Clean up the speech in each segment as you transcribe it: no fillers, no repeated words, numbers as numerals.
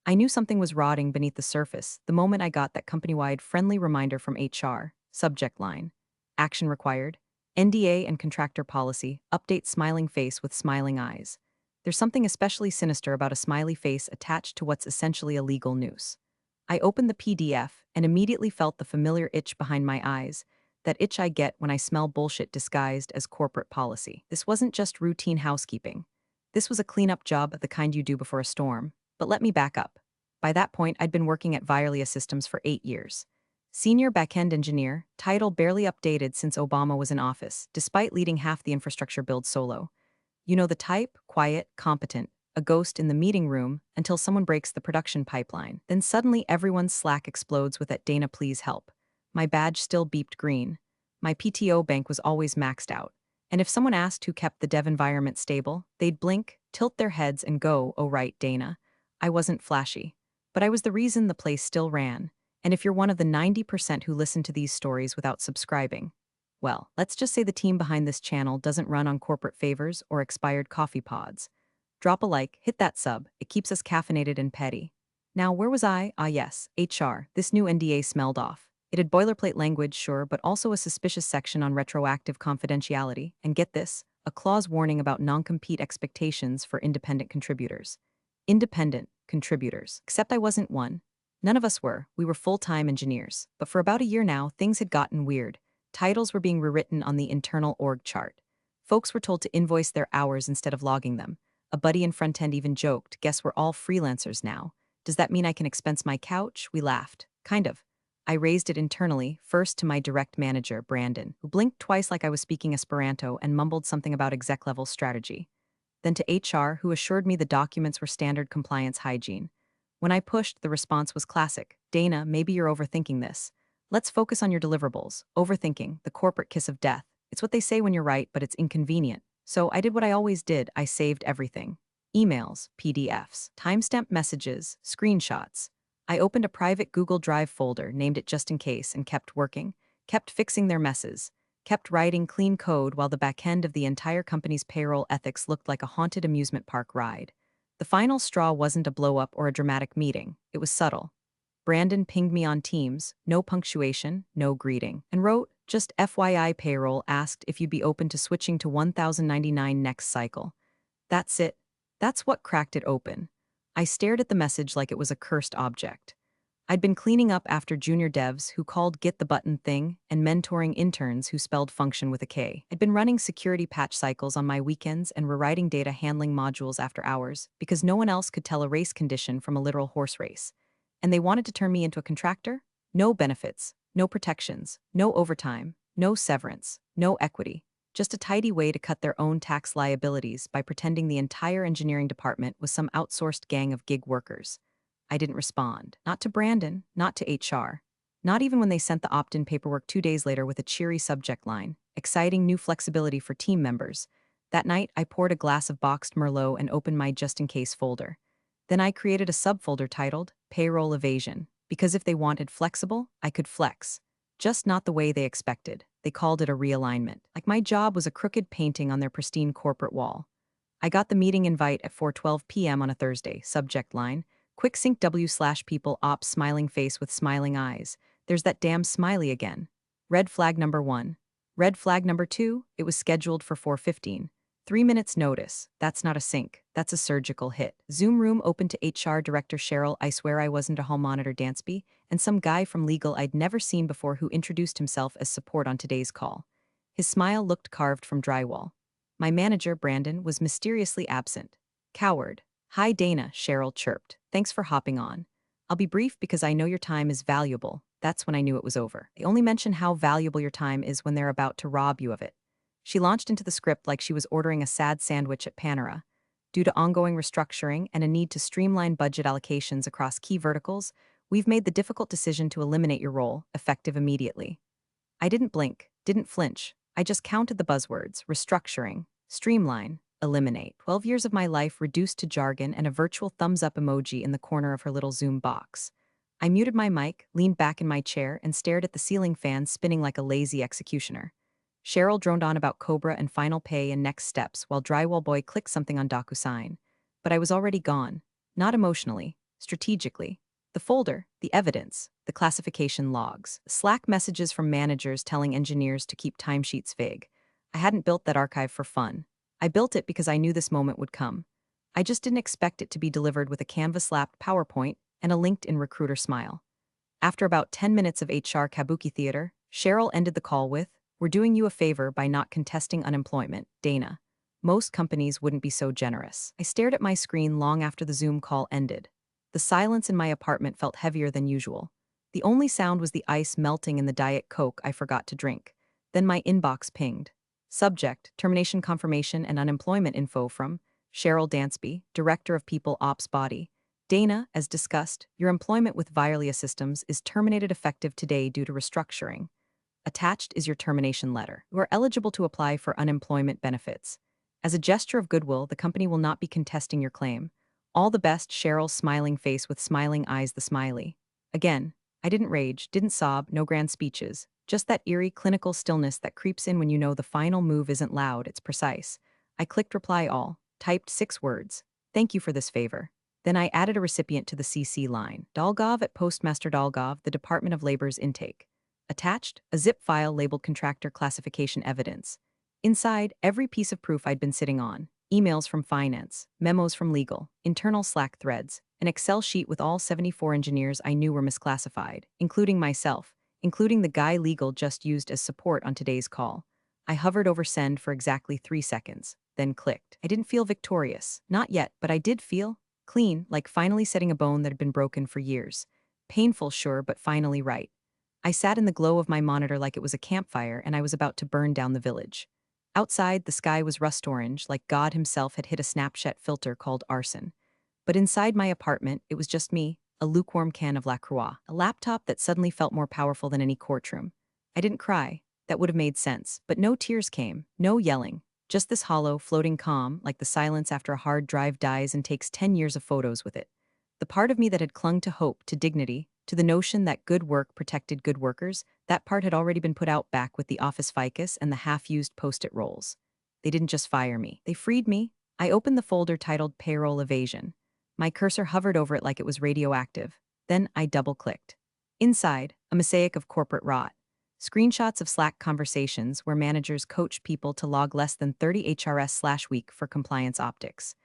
I knew something was rotting beneath the surface the moment I got that company-wide friendly reminder from HR. Subject line. Action required. NDA and contractor policy. Update smiling face with smiling eyes. There's something especially sinister about a smiley face attached to what's essentially a legal noose. I opened the PDF and immediately felt the familiar itch behind my eyes, that itch I get when I smell bullshit disguised as corporate policy. This wasn't just routine housekeeping. This was a cleanup job of the kind you do before a storm. But let me back up. By that point, I'd been working at Virelia Systems for 8 years. Senior backend engineer, title barely updated since Obama was in office, despite leading half the infrastructure build solo. You know the type, quiet, competent, a ghost in the meeting room until someone breaks the production pipeline. Then suddenly everyone's Slack explodes with that "Dana, please help." My badge still beeped green. My PTO bank was always maxed out. And if someone asked who kept the dev environment stable, they'd blink, tilt their heads, and go, "Oh right, Dana." I wasn't flashy. But I was the reason the place still ran. And if you're one of the 90% who listen to these stories without subscribing, well, let's just say the team behind this channel doesn't run on corporate favors or expired coffee pods. Drop a like, hit that sub, it keeps us caffeinated and petty. Now, where was I? Ah yes, HR, this new NDA smelled off. It had boilerplate language, sure, but also a suspicious section on retroactive confidentiality, and get this, a clause warning about non-compete expectations for independent contributors. Independent contributors. Except I wasn't one. None of us were. We were full-time engineers. But for about a year now, things had gotten weird. Titles were being rewritten on the internal org chart. Folks were told to invoice their hours instead of logging them. A buddy in front end even joked, "Guess we're all freelancers now. Does that mean I can expense my couch?" We laughed. Kind of. I raised it internally, first to my direct manager, Brandon, who blinked twice like I was speaking Esperanto and mumbled something about exec-level strategy. Then to HR, who assured me the documents were standard compliance hygiene. When I pushed, the response was classic. "Dana, maybe you're overthinking this. Let's focus on your deliverables." Overthinking, the corporate kiss of death. It's what they say when you're right, but it's inconvenient. So I did what I always did. I saved everything. Emails, PDFs, timestamped messages, screenshots. I opened a private Google Drive folder, named it just in case, and kept working, kept fixing their messes, kept writing clean code while the back end of the entire company's payroll ethics looked like a haunted amusement park ride. The final straw wasn't a blow-up or a dramatic meeting. It was subtle. Brandon pinged me on Teams, no punctuation, no greeting, and wrote, "Just FYI, payroll asked if you'd be open to switching to 1099 next cycle." That's it. That's what cracked it open. I stared at the message like it was a cursed object. I'd been cleaning up after junior devs who called "get the button" thing and mentoring interns who spelled function with a K. I'd been running security patch cycles on my weekends and rewriting data handling modules after hours because no one else could tell a race condition from a literal horse race. And they wanted to turn me into a contractor? No benefits, no protections, no overtime, no severance, no equity. Just a tidy way to cut their own tax liabilities by pretending the entire engineering department was some outsourced gang of gig workers. I didn't respond. Not to Brandon, not to HR. Not even when they sent the opt-in paperwork 2 days later with a cheery subject line, "Exciting new flexibility for team members." That night, I poured a glass of boxed Merlot and opened my just-in-case folder. Then I created a subfolder titled "Payroll Evasion," because if they wanted flexible, I could flex. Just not the way they expected. They called it a realignment. Like my job was a crooked painting on their pristine corporate wall. I got the meeting invite at 4:12 p.m. on a Thursday. Subject line, "Quick sync W/people ops smiling face with smiling eyes." There's that damn smiley again. Red flag number 1. Red flag number 2, it was scheduled for 4:15. 3 minutes notice. That's not a sync. That's a surgical hit. Zoom room open to HR Director Cheryl. I swear I wasn't a hall monitor Dansby, and some guy from legal I'd never seen before who introduced himself as support on today's call. His smile looked carved from drywall. My manager, Brandon, was mysteriously absent. Coward. "Hi Dana," Cheryl chirped. "Thanks for hopping on. I'll be brief because I know your time is valuable." That's when I knew it was over. They only mention how valuable your time is when they're about to rob you of it. She launched into the script like she was ordering a sad sandwich at Panera. Due to ongoing restructuring and a need to streamline budget allocations across key verticals, we've made the difficult decision to eliminate your role, effective immediately. I didn't blink, didn't flinch. I just counted the buzzwords: restructuring, streamline, eliminate. 12 years of my life reduced to jargon and a virtual thumbs-up emoji in the corner of her little Zoom box. I muted my mic, leaned back in my chair, and stared at the ceiling fan spinning like a lazy executioner. Cheryl droned on about Cobra and final pay and next steps while Drywall Boy clicked something on DocuSign. But I was already gone. Not emotionally, strategically. The folder, the evidence, the classification logs, Slack messages from managers telling engineers to keep timesheets vague. I hadn't built that archive for fun. I built it because I knew this moment would come. I just didn't expect it to be delivered with a canvas-lapped PowerPoint and a LinkedIn recruiter smile. After about 10 minutes of HR kabuki theater, Cheryl ended the call with, "We're doing you a favor by not contesting unemployment, Dana. Most companies wouldn't be so generous." I stared at my screen long after the Zoom call ended. The silence in my apartment felt heavier than usual. The only sound was the ice melting in the Diet Coke I forgot to drink. Then my inbox pinged. Subject, termination confirmation and unemployment info from Cheryl Dansby, Director of People Ops Body. Dana, as discussed, your employment with Virelia Systems is terminated effective today due to restructuring. Attached is your termination letter. You are eligible to apply for unemployment benefits. As a gesture of goodwill, the company will not be contesting your claim. All the best, Cheryl's smiling face with smiling eyes, the smiley. Again, I didn't rage, didn't sob, no grand speeches. Just that eerie, clinical stillness that creeps in when you know the final move isn't loud, it's precise. I clicked reply all, typed 6 words. Thank you for this favor. Then I added a recipient to the CC line. Dolgov at Postmaster Dolgov, the Department of Labor's intake. Attached, a zip file labeled contractor classification evidence. Inside, every piece of proof I'd been sitting on. Emails from finance, memos from legal, internal Slack threads, an Excel sheet with all 74 engineers I knew were misclassified, including myself, including the guy legal just used as support on today's call. I hovered over send for exactly 3 seconds, then clicked. I didn't feel victorious. Not yet, but I did feel clean, like finally setting a bone that had been broken for years. Painful, sure, but finally right. I sat in the glow of my monitor like it was a campfire and I was about to burn down the village. Outside, the sky was rust orange, like God himself had hit a Snapchat filter called arson. But inside my apartment, it was just me, a lukewarm can of La Croix, a laptop that suddenly felt more powerful than any courtroom. I didn't cry. That would have made sense, but no tears came, no yelling. Just this hollow, floating calm, like the silence after a hard drive dies and takes 10 years of photos with it. The part of me that had clung to hope, to dignity, to the notion that good work protected good workers, that part had already been put out back with the office ficus and the half-used post-it rolls. They didn't just fire me. They freed me. I opened the folder titled Payroll Evasion. My cursor hovered over it like it was radioactive. Then I double-clicked. Inside, a mosaic of corporate rot. Screenshots of Slack conversations where managers coach people to log less than 30 HRS/week for compliance optics.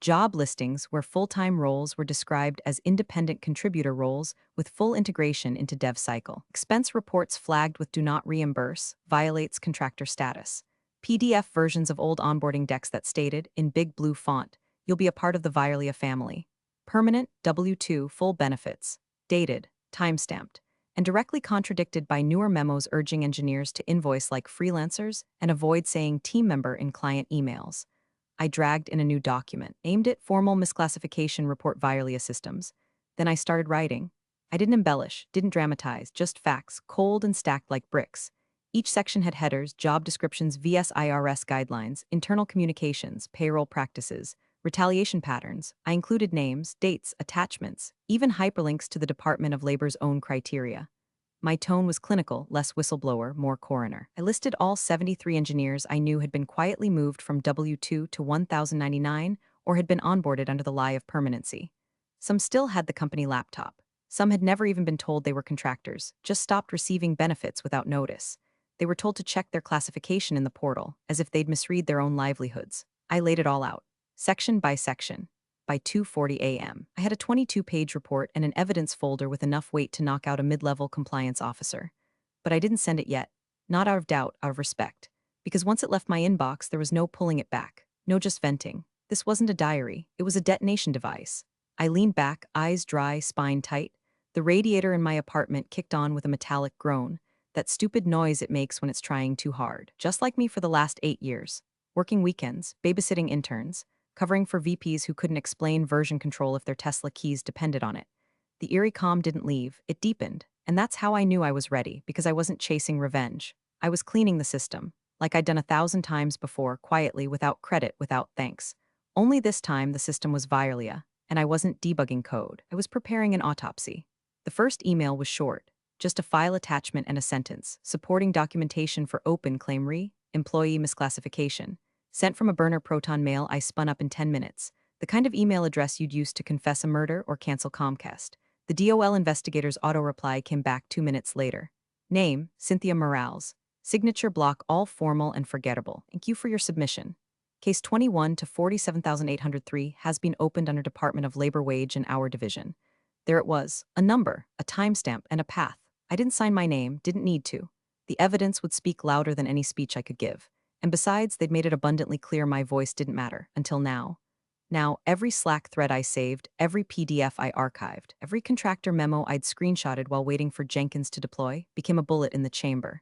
Job listings where full-time roles were described as independent contributor roles with full integration into dev cycle. Expense reports flagged with do not reimburse, violates contractor status. PDF versions of old onboarding decks that stated, in big blue font, you'll be a part of the Virelia family. Permanent, W-2, full benefits. Dated, timestamped, and directly contradicted by newer memos urging engineers to invoice like freelancers and avoid saying team member in client emails. I dragged in a new document, aimed at formal misclassification report Virelia Systems. Then I started writing. I didn't embellish, didn't dramatize, just facts, cold and stacked like bricks. Each section had headers, job descriptions, VSIRS guidelines, internal communications, payroll practices, retaliation patterns. I included names, dates, attachments, even hyperlinks to the Department of Labor's own criteria. My tone was clinical, less whistleblower, more coroner. I listed all 73 engineers I knew had been quietly moved from W-2 to 1099 or had been onboarded under the lie of permanency. Some still had the company laptop. Some had never even been told they were contractors, just stopped receiving benefits without notice. They were told to check their classification in the portal, as if they'd misread their own livelihoods. I laid it all out, section by section. By 2:40 a.m., I had a 22-page report and an evidence folder with enough weight to knock out a mid-level compliance officer. But I didn't send it yet. Not out of doubt, out of respect. Because once it left my inbox, there was no pulling it back. No just venting. This wasn't a diary. It was a detonation device. I leaned back, eyes dry, spine tight. The radiator in my apartment kicked on with a metallic groan. That stupid noise it makes when it's trying too hard. Just like me for the last 8 years. Working weekends, babysitting interns, covering for VPs who couldn't explain version control if their Tesla keys depended on it. The eerie calm didn't leave, it deepened, and that's how I knew I was ready, because I wasn't chasing revenge. I was cleaning the system, like I'd done 1,000 times before, quietly, without credit, without thanks. Only this time the system was Virelia, and I wasn't debugging code. I was preparing an autopsy. The first email was short, just a file attachment and a sentence, supporting documentation for open claim employee misclassification. Sent from a burner Proton mail I spun up in 10 minutes. The kind of email address you'd use to confess a murder or cancel Comcast. The DOL investigator's auto-reply came back 2 minutes later. Name, Cynthia Morales. Signature block all formal and forgettable. Thank you for your submission. Case 21 to 47,803 has been opened under Department of Labor Wage and Hour Division. There it was, a number, a timestamp, and a path. I didn't sign my name, didn't need to. The evidence would speak louder than any speech I could give. And besides, they'd made it abundantly clear my voice didn't matter, until now. Now, every Slack thread I saved, every PDF I archived, every contractor memo I'd screenshotted while waiting for Jenkins to deploy became a bullet in the chamber.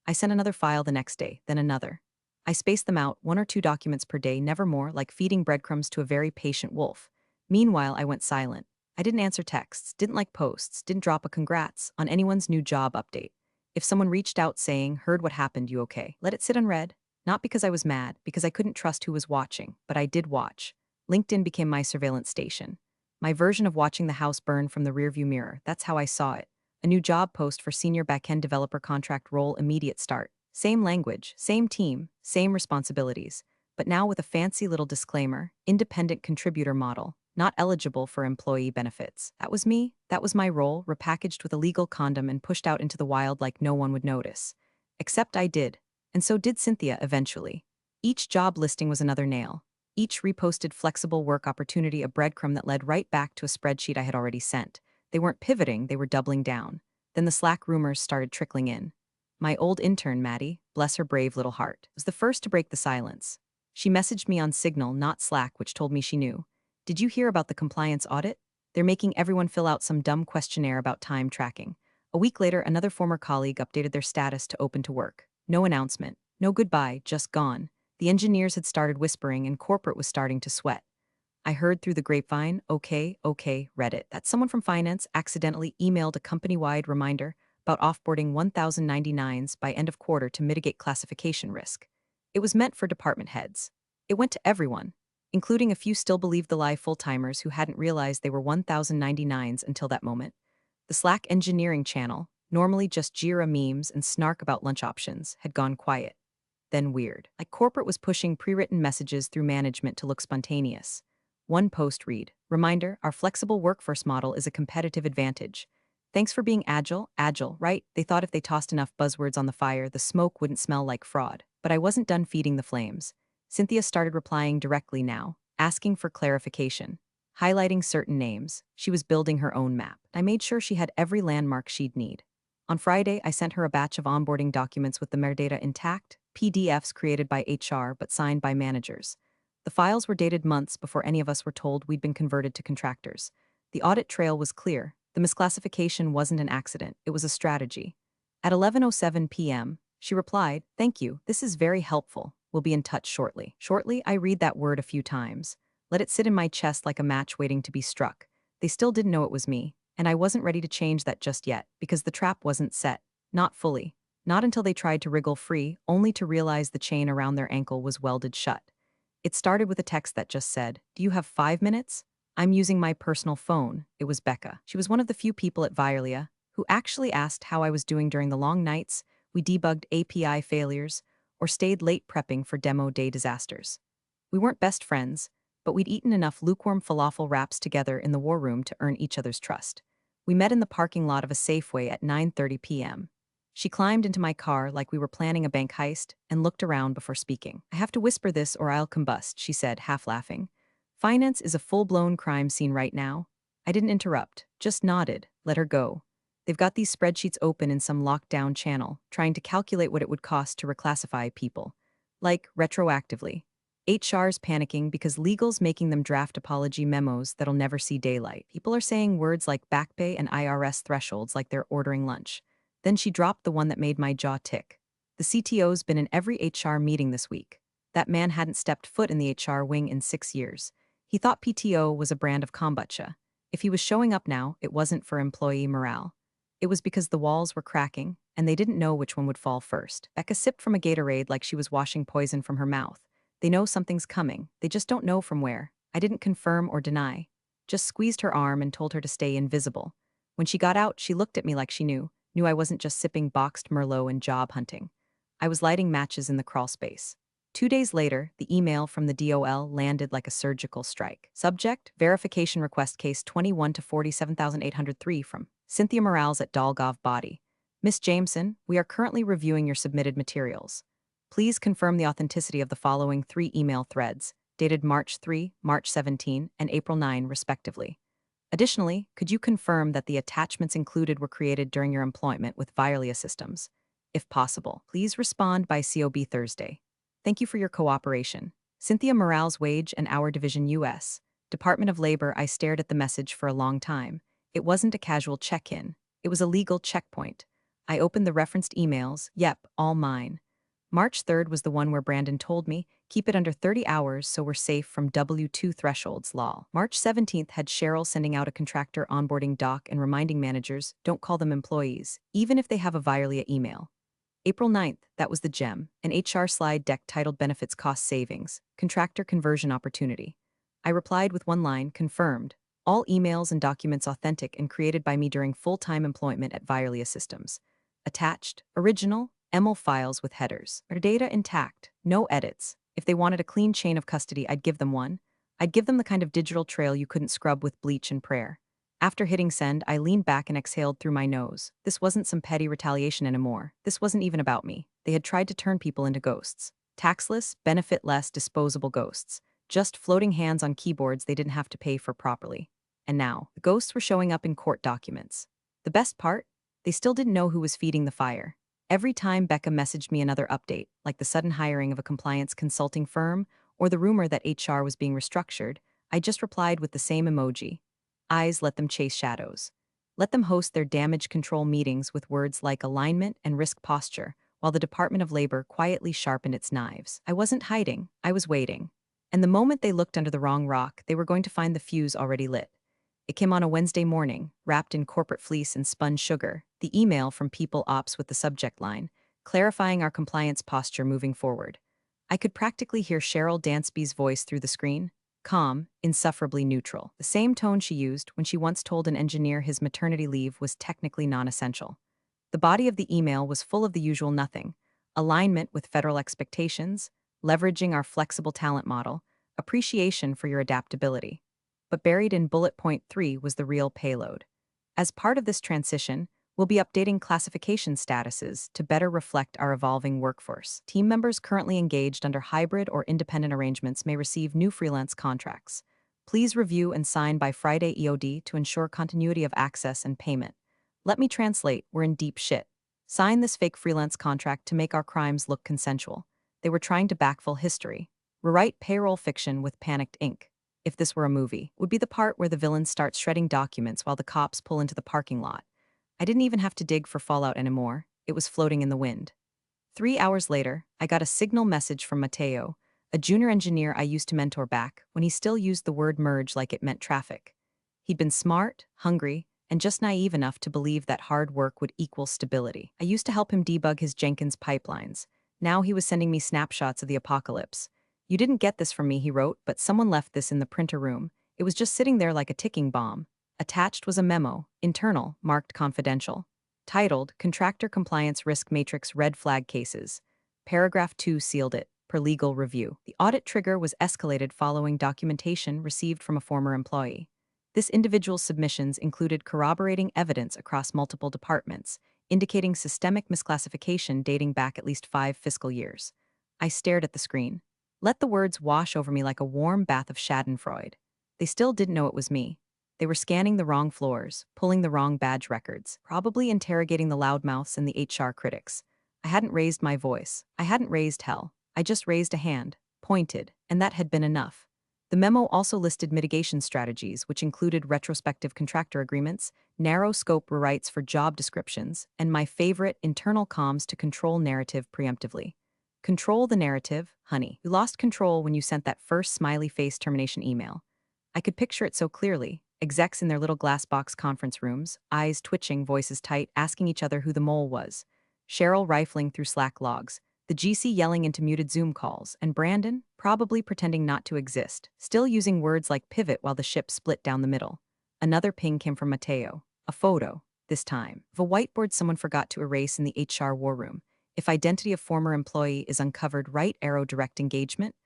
I sent another file the next day, then another. I spaced them out, 1 or 2 documents per day, never more, like feeding breadcrumbs to a very patient wolf. Meanwhile, I went silent. I didn't answer texts, didn't like posts, didn't drop a congrats on anyone's new job update. If someone reached out saying, "Heard what happened, you okay?" Let it sit unread. Not because I was mad, because I couldn't trust who was watching, but I did watch. LinkedIn became my surveillance station. My version of watching the house burn from the rearview mirror, that's how I saw it. A new job post for senior backend developer contract role, immediate start. Same language, same team, same responsibilities, but now with a fancy little disclaimer, independent contributor model, not eligible for employee benefits. That was me, that was my role, repackaged with a legal condom and pushed out into the wild like no one would notice. Except I did. And so did Cynthia eventually. Each job listing was another nail. Each reposted flexible work opportunity a breadcrumb that led right back to a spreadsheet I had already sent. They weren't pivoting, they were doubling down. Then the Slack rumors started trickling in. My old intern, Maddie, bless her brave little heart, was the first to break the silence. She messaged me on Signal, not Slack, which told me she knew. Did you hear about the compliance audit? They're making everyone fill out some dumb questionnaire about time tracking. A week later, another former colleague updated their status to open to work. No announcement, no goodbye, just gone. The engineers had started whispering and corporate was starting to sweat. I heard through the grapevine, okay, Reddit, that someone from finance accidentally emailed a company-wide reminder about offboarding 1,099s by end of quarter to mitigate classification risk. It was meant for department heads. It went to everyone, including a few still believed the lie full-timers who hadn't realized they were 1,099s until that moment. The Slack engineering channel, normally just Jira memes and snark about lunch options, had gone quiet. Then weird. Like corporate was pushing pre-written messages through management to look spontaneous. One post read, "Reminder, our flexible workforce model is a competitive advantage. Thanks for being agile, right?" They thought if they tossed enough buzzwords on the fire, the smoke wouldn't smell like fraud. But I wasn't done feeding the flames. Cynthia started replying directly now, asking for clarification, highlighting certain names. She was building her own map. I made sure she had every landmark she'd need. On Friday, I sent her a batch of onboarding documents with the metadata intact, PDFs created by HR but signed by managers. The files were dated months before any of us were told we'd been converted to contractors. The audit trail was clear. The misclassification wasn't an accident, it was a strategy. At 11:07 p.m., she replied, "Thank you, this is very helpful. We'll be in touch shortly." Shortly, I read that word a few times. Let it sit in my chest like a match waiting to be struck. They still didn't know it was me, and I wasn't ready to change that just yet, because the trap wasn't set. Not fully. Not until they tried to wriggle free, only to realize the chain around their ankle was welded shut. It started with a text that just said, "Do you have 5 minutes? I'm using my personal phone." It was Becca. She was one of the few people at Virelia who actually asked how I was doing during the long nights we debugged API failures or stayed late prepping for demo day disasters. We weren't best friends, but we'd eaten enough lukewarm falafel wraps together in the war room to earn each other's trust. We met in the parking lot of a Safeway at 9:30 p.m. She climbed into my car like we were planning a bank heist and looked around before speaking. "I have to whisper this or I'll combust," she said, half laughing. "Finance is a full-blown crime scene right now." I didn't interrupt, just nodded, let her go. They've got these spreadsheets open in some locked-down channel, trying to calculate what it would cost to reclassify people. Like, retroactively. HR's panicking because legal's making them draft apology memos that'll never see daylight. People are saying words like back pay and IRS thresholds like they're ordering lunch. Then she dropped the one that made my jaw tick. "The CTO's been in every HR meeting this week. That man hadn't stepped foot in the HR wing in 6 years. He thought PTO was a brand of kombucha. If he was showing up now, it wasn't for employee morale. It was because the walls were cracking, and they didn't know which one would fall first." Becca sipped from a Gatorade like she was washing poison from her mouth. "They know something's coming, they just don't know from where." I didn't confirm or deny. Just squeezed her arm and told her to stay invisible. When she got out, she looked at me like she knew I wasn't just sipping boxed Merlot and job hunting. I was lighting matches in the crawl space. 2 days later, the email from the DOL landed like a surgical strike. Subject: Verification Request Case 21 to 47803 from Cynthia Morales at Dolgov Body. Miss Jameson, we are currently reviewing your submitted materials. Please confirm the authenticity of the following 3 email threads, dated March 3, March 17, and April 9, respectively. Additionally, could you confirm that the attachments included were created during your employment with Virelia Systems? If possible, please respond by COB Thursday. Thank you for your cooperation. Cynthia Morales, Wage and Hour Division, U.S. Department of Labor. I stared at the message for a long time. It wasn't a casual check-in. It was a legal checkpoint. I opened the referenced emails. Yep, all mine. March 3rd was the one where Brandon told me, keep it under 30 hours so we're safe from W-2 thresholds, lol. March 17th had Cheryl sending out a contractor onboarding doc and reminding managers, don't call them employees, even if they have a Virelia email. April 9th, that was the gem, an HR slide deck titled Benefits Cost Savings, Contractor Conversion Opportunity. I replied with one line, confirmed. All emails and documents authentic and created by me during full-time employment at Virelia Systems. Attached, original, EML files with headers. Our data intact, no edits. If they wanted a clean chain of custody, I'd give them one. I'd give them the kind of digital trail you couldn't scrub with bleach and prayer. After hitting send, I leaned back and exhaled through my nose. This wasn't some petty retaliation anymore. This wasn't even about me. They had tried to turn people into ghosts. Taxless, benefit-less, disposable ghosts. Just floating hands on keyboards they didn't have to pay for properly. And now, the ghosts were showing up in court documents. The best part? They still didn't know who was feeding the fire. Every time Becca messaged me another update, like the sudden hiring of a compliance consulting firm or the rumor that HR was being restructured, I just replied with the same emoji. Eyes, let them chase shadows. Let them host their damage control meetings with words like alignment and risk posture, while the Department of Labor quietly sharpened its knives. I wasn't hiding, I was waiting. And the moment they looked under the wrong rock, they were going to find the fuse already lit. It came on a Wednesday morning, wrapped in corporate fleece and spun sugar, the email from People Ops with the subject line, clarifying our compliance posture moving forward. I could practically hear Cheryl Dansby's voice through the screen, calm, insufferably neutral, the same tone she used when she once told an engineer his maternity leave was technically non-essential. The body of the email was full of the usual nothing: alignment with federal expectations, leveraging our flexible talent model, appreciation for your adaptability. But buried in bullet point 3 was the real payload. As part of this transition, we'll be updating classification statuses to better reflect our evolving workforce. Team members currently engaged under hybrid or independent arrangements may receive new freelance contracts. Please review and sign by Friday EOD to ensure continuity of access and payment. Let me translate, we're in deep shit. Sign this fake freelance contract to make our crimes look consensual. They were trying to backfill history. Rewrite payroll fiction with panicked ink. If this were a movie, would be the part where the villain starts shredding documents while the cops pull into the parking lot. I didn't even have to dig for fallout anymore. It was floating in the wind. 3 hours later, I got a signal message from Mateo, a junior engineer I used to mentor back when he still used the word merge like it meant traffic. He'd been smart, hungry, and just naive enough to believe that hard work would equal stability. I used to help him debug his Jenkins pipelines. Now he was sending me snapshots of the apocalypse. You didn't get this from me, he wrote, but someone left this in the printer room. It was just sitting there like a ticking bomb. Attached was a memo, internal, marked confidential, titled Contractor Compliance Risk Matrix Red Flag Cases. Paragraph 2 sealed it, per legal review. The audit trigger was escalated following documentation received from a former employee. This individual's submissions included corroborating evidence across multiple departments, indicating systemic misclassification dating back at least 5 fiscal years. I stared at the screen. Let the words wash over me like a warm bath of schadenfreude. They still didn't know it was me. They were scanning the wrong floors, pulling the wrong badge records, probably interrogating the loudmouths and the HR critics. I hadn't raised my voice. I hadn't raised hell. I just raised a hand, pointed, and that had been enough. The memo also listed mitigation strategies, which included retrospective contractor agreements, narrow scope rewrites for job descriptions, and my favorite, internal comms to control narrative preemptively. Control the narrative, honey. You lost control when you sent that first smiley face termination email. I could picture it so clearly. Execs in their little glass box conference rooms, eyes twitching, voices tight, asking each other who the mole was. Cheryl rifling through Slack logs, the GC yelling into muted Zoom calls, and Brandon, probably pretending not to exist, still using words like pivot while the ship split down the middle. Another ping came from Mateo. A photo, this time, of a whiteboard someone forgot to erase in the HR war room. If identity of former employee is uncovered, right arrow direct engagement.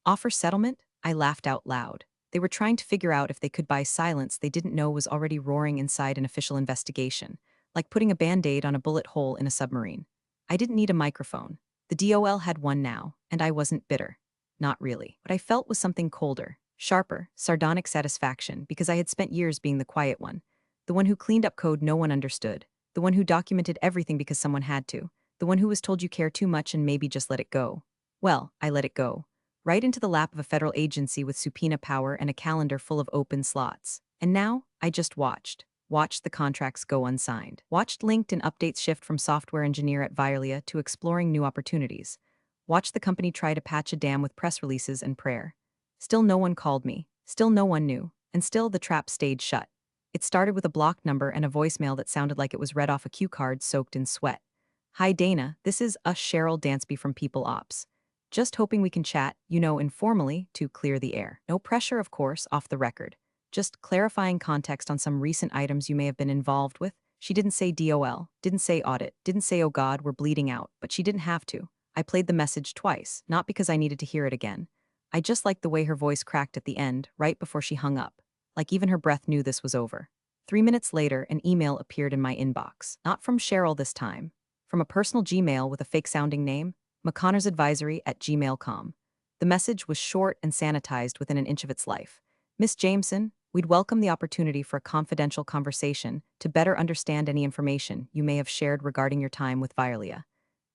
Offer settlement? I laughed out loud. They were trying to figure out if they could buy silence they didn't know was already roaring inside an official investigation, like putting a band-aid on a bullet hole in a submarine. I didn't need a microphone. The DOL had one now, and I wasn't bitter. Not really. What I felt was something colder, sharper, sardonic satisfaction because I had spent years being the quiet one, the one who cleaned up code no one understood, the one who documented everything because someone had to, the one who was told you care too much and maybe just let it go. Well, I let it go. Right into the lap of a federal agency with subpoena power and a calendar full of open slots. And now, I just watched the contracts go unsigned. Watched LinkedIn updates shift from software engineer at Vialia to exploring new opportunities. Watched the company try to patch a dam with press releases and prayer. Still no one called me. Still no one knew. And still the trap stayed shut. It started with a blocked number and a voicemail that sounded like it was read off a cue card soaked in sweat. Hi Dana, this is Cheryl Dansby from People Ops. Just hoping we can chat, informally, to clear the air. No pressure, of course, off the record. Just clarifying context on some recent items you may have been involved with. She didn't say DOL, didn't say audit, didn't say oh god, we're bleeding out, but she didn't have to. I played the message twice, not because I needed to hear it again. I just liked the way her voice cracked at the end, right before she hung up. Like even her breath knew this was over. 3 minutes later, an email appeared in my inbox. Not from Cheryl this time. From a personal Gmail with a fake-sounding name, mcconnorsadvisory@gmail.com. The message was short and sanitized within an inch of its life. Miss Jameson, we'd welcome the opportunity for a confidential conversation to better understand any information you may have shared regarding your time with Vialia.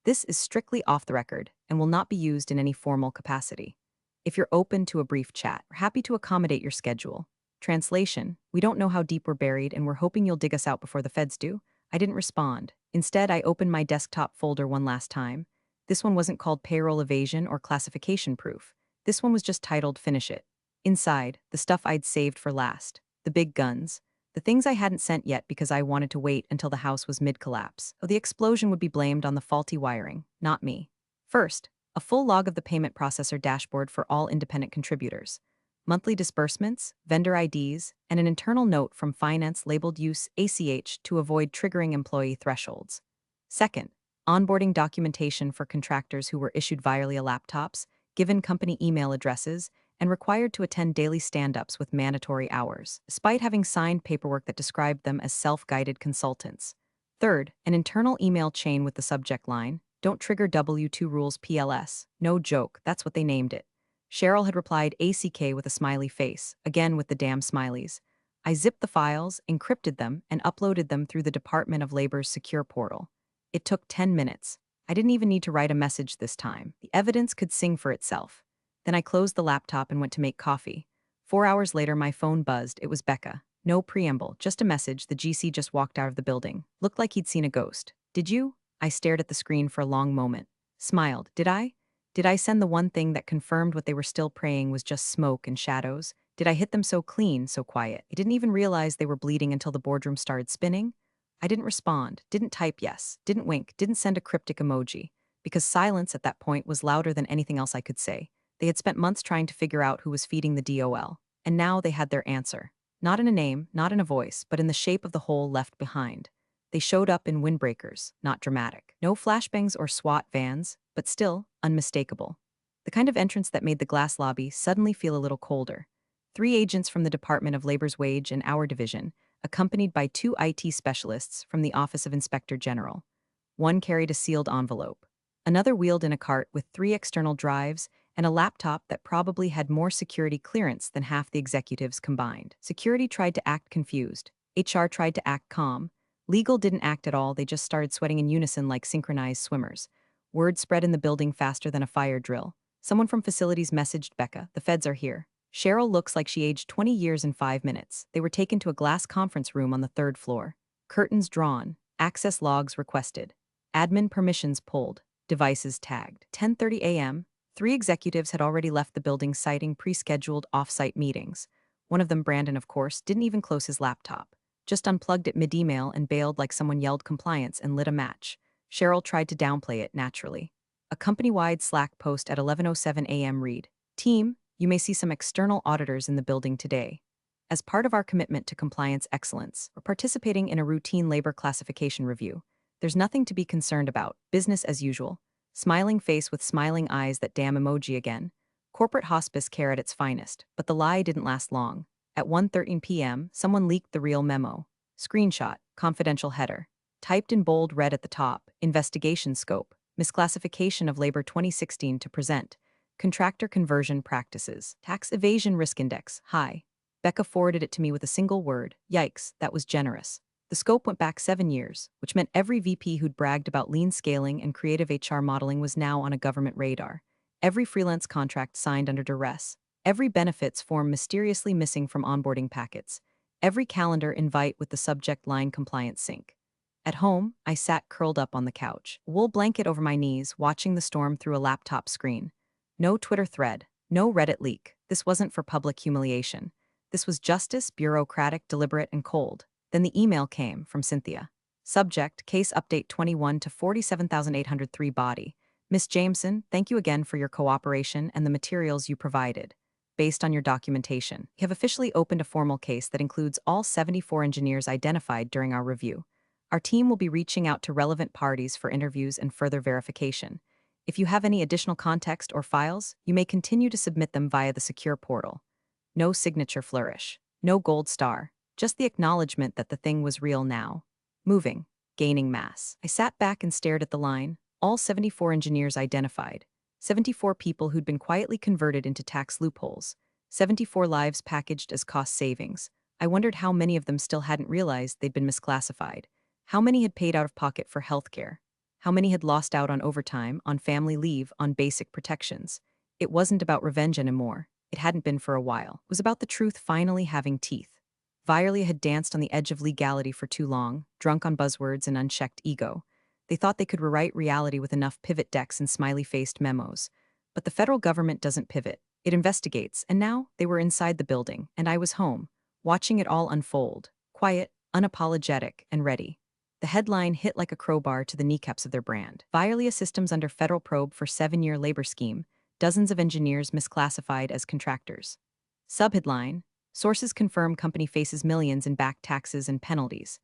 This is strictly off the record and will not be used in any formal capacity. If you're open to a brief chat, we're happy to accommodate your schedule. Translation: we don't know how deep we're buried and we're hoping you'll dig us out before the feds do. I didn't respond. Instead, I opened my desktop folder one last time. This one wasn't called payroll evasion or classification proof. This one was just titled Finish It. Inside, the stuff I'd saved for last. The big guns. The things I hadn't sent yet because I wanted to wait until the house was mid-collapse. Oh, the explosion would be blamed on the faulty wiring, not me. First, a full log of the payment processor dashboard for all independent contributors. Monthly disbursements, vendor IDs, and an internal note from finance labeled use ACH to avoid triggering employee thresholds. Second, onboarding documentation for contractors who were issued Vialia laptops, given company email addresses, and required to attend daily stand-ups with mandatory hours, despite having signed paperwork that described them as self-guided consultants. Third, an internal email chain with the subject line, "Don't trigger W2 rules PLS." No joke, that's what they named it. Cheryl had replied ACK with a smiley face, again with the damn smileys. I zipped the files, encrypted them, and uploaded them through the Department of Labor's secure portal. It took 10 minutes. I didn't even need to write a message this time. The evidence could sing for itself. Then I closed the laptop and went to make coffee. 4 hours later, my phone buzzed. It was Becca. No preamble, just a message. The GC just walked out of the building. Looked like he'd seen a ghost. Did you? I stared at the screen for a long moment. Smiled. Did I? Did I send the one thing that confirmed what they were still praying was just smoke and shadows? Did I hit them so clean, so quiet? I didn't even realize they were bleeding until the boardroom started spinning. I didn't respond, didn't type yes, didn't wink, didn't send a cryptic emoji, because silence at that point was louder than anything else I could say. They had spent months trying to figure out who was feeding the DOL, and now they had their answer. Not in a name, not in a voice, but in the shape of the hole left behind. They showed up in windbreakers, not dramatic. No flashbangs or SWAT vans, but still unmistakable. The kind of entrance that made the glass lobby suddenly feel a little colder. 3 agents from the Department of Labor's Wage and Hour Division, accompanied by 2 IT specialists from the Office of Inspector General. One carried a sealed envelope. Another wheeled in a cart with 3 external drives and a laptop that probably had more security clearance than half the executives combined. Security tried to act confused. HR tried to act calm. Legal didn't act at all, they just started sweating in unison like synchronized swimmers. Word spread in the building faster than a fire drill. Someone from facilities messaged Becca, "The feds are here." Cheryl looks like she aged 20 years in 5 minutes. They were taken to a glass conference room on the 3rd floor. Curtains drawn. Access logs requested. Admin permissions pulled. Devices tagged. 10:30 a.m. 3 executives had already left the building citing pre-scheduled off-site meetings. One of them, Brandon, of course, didn't even close his laptop. Just unplugged it mid-email and bailed like someone yelled compliance and lit a match. Cheryl tried to downplay it naturally. A company-wide Slack post at 11:07 a.m. read, "Team, you may see some external auditors in the building today. As part of our commitment to compliance excellence, we're participating in a routine labor classification review. There's nothing to be concerned about. Business as usual. Smiling face with smiling eyes, that damn emoji again. Corporate hospice care at its finest, but the lie didn't last long. At 1:13 p.m., someone leaked the real memo. Screenshot, confidential header. Typed in bold red at the top, investigation scope, misclassification of labor 2016 to present. Contractor conversion practices. Tax evasion risk index, high. Becca forwarded it to me with a single word. Yikes, that was generous. The scope went back 7 years, which meant every VP who'd bragged about lean scaling and creative HR modeling was now on a government radar. Every freelance contract signed under duress. Every benefits form mysteriously missing from onboarding packets. Every calendar invite with the subject line compliance sync. At home, I sat curled up on the couch, a wool blanket over my knees, watching the storm through a laptop screen. No Twitter thread, no Reddit leak. This wasn't for public humiliation. This was justice, bureaucratic, deliberate, and cold. Then the email came from Cynthia. Subject, case update 21 to 47,803 body. Miss Jameson, thank you again for your cooperation and the materials you provided. Based on your documentation, you have officially opened a formal case that includes all 74 engineers identified during our review. Our team will be reaching out to relevant parties for interviews and further verification. If you have any additional context or files, you may continue to submit them via the secure portal. No signature flourish. No gold star. Just the acknowledgement that the thing was real now. Moving. Gaining mass. I sat back and stared at the line. All 74 engineers identified. 74 people who'd been quietly converted into tax loopholes. 74 lives packaged as cost savings. I wondered how many of them still hadn't realized they'd been misclassified. How many had paid out of pocket for healthcare? How many had lost out on overtime, on family leave, on basic protections? It wasn't about revenge anymore. It hadn't been for a while. It was about the truth finally having teeth. Violia had danced on the edge of legality for too long, drunk on buzzwords and unchecked ego. They thought they could rewrite reality with enough pivot decks and smiley-faced memos. But the federal government doesn't pivot. It investigates, and now they were inside the building, and I was home, watching it all unfold, quiet, unapologetic, and ready. The headline hit like a crowbar to the kneecaps of their brand. Violia Systems under federal probe for 7-year labor scheme. Dozens of engineers misclassified as contractors. Subheadline: sources confirm company faces millions in back taxes and penalties.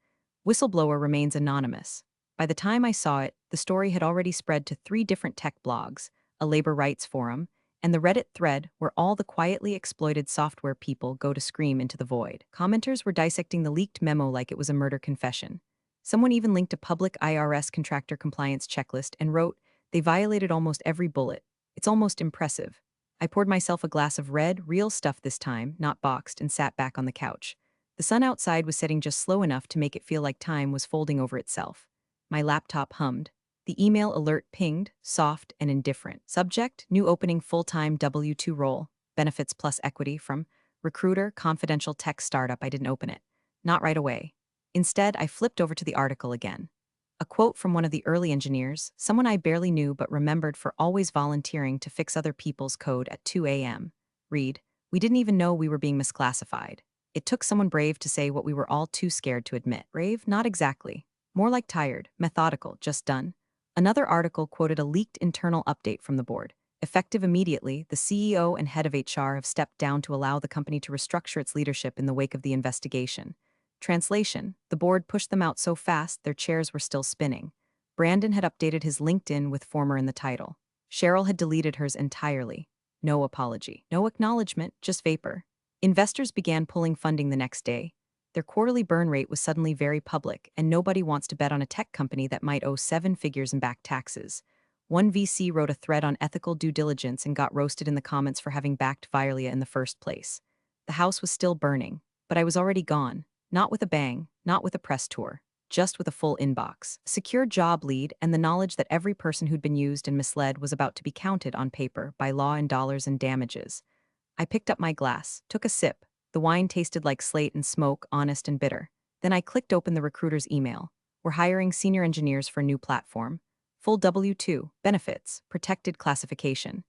Whistleblower remains anonymous. By the time I saw it, the story had already spread to 3 different tech blogs, a labor rights forum, and the Reddit thread where all the quietly exploited software people go to scream into the void. Commenters were dissecting the leaked memo like it was a murder confession. Someone even linked a public IRS contractor compliance checklist and wrote, "They violated almost every bullet. It's almost impressive." I poured myself a glass of red, real stuff this time, not boxed, and sat back on the couch. The sun outside was setting just slow enough to make it feel like time was folding over itself. My laptop hummed. The email alert pinged, soft and indifferent. Subject: new opening full-time W-2 role, benefits plus equity from recruiter, confidential tech startup. I didn't open it. Not right away. Instead, I flipped over to the article again. A quote from one of the early engineers, someone I barely knew but remembered for always volunteering to fix other people's code at 2 a.m. Read, "We didn't even know we were being misclassified. It took someone brave to say what we were all too scared to admit." Brave? Not exactly. More like tired, methodical, just done. Another article quoted a leaked internal update from the board. Effective immediately, the CEO and head of HR have stepped down to allow the company to restructure its leadership in the wake of the investigation. Translation: the board pushed them out so fast their chairs were still spinning. Brandon had updated his LinkedIn with former in the title. Cheryl had deleted hers entirely. No apology, no acknowledgement, just vapor. Investors began pulling funding the next day. Their quarterly burn rate was suddenly very public, and nobody wants to bet on a tech company that might owe 7 figures in back taxes. One VC wrote a thread on ethical due diligence and got roasted in the comments for having backed Violia in the first place. The house was still burning, but I was already gone. Not with a bang, not with a press tour, just with a full inbox, a secure job lead, and the knowledge that every person who'd been used and misled was about to be counted on paper by law in dollars and damages. I picked up my glass, took a sip. The wine tasted like slate and smoke, honest and bitter. Then I clicked open the recruiter's email. "We're hiring senior engineers for a new platform. Full W-2, benefits, protected classification.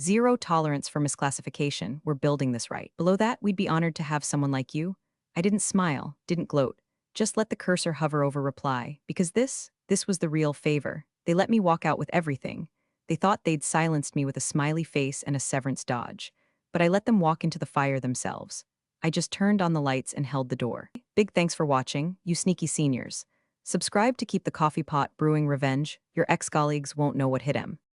Zero tolerance for misclassification. We're building this right. Below that, we'd be honored to have someone like you." I didn't smile, didn't gloat. Just let the cursor hover over reply, because this was the real favor. They let me walk out with everything. They thought they'd silenced me with a smiley face and a severance dodge. But I let them walk into the fire themselves. I just turned on the lights and held the door. Big thanks for watching, you sneaky seniors. Subscribe to keep the coffee pot brewing revenge. Your ex-colleagues won't know what hit him.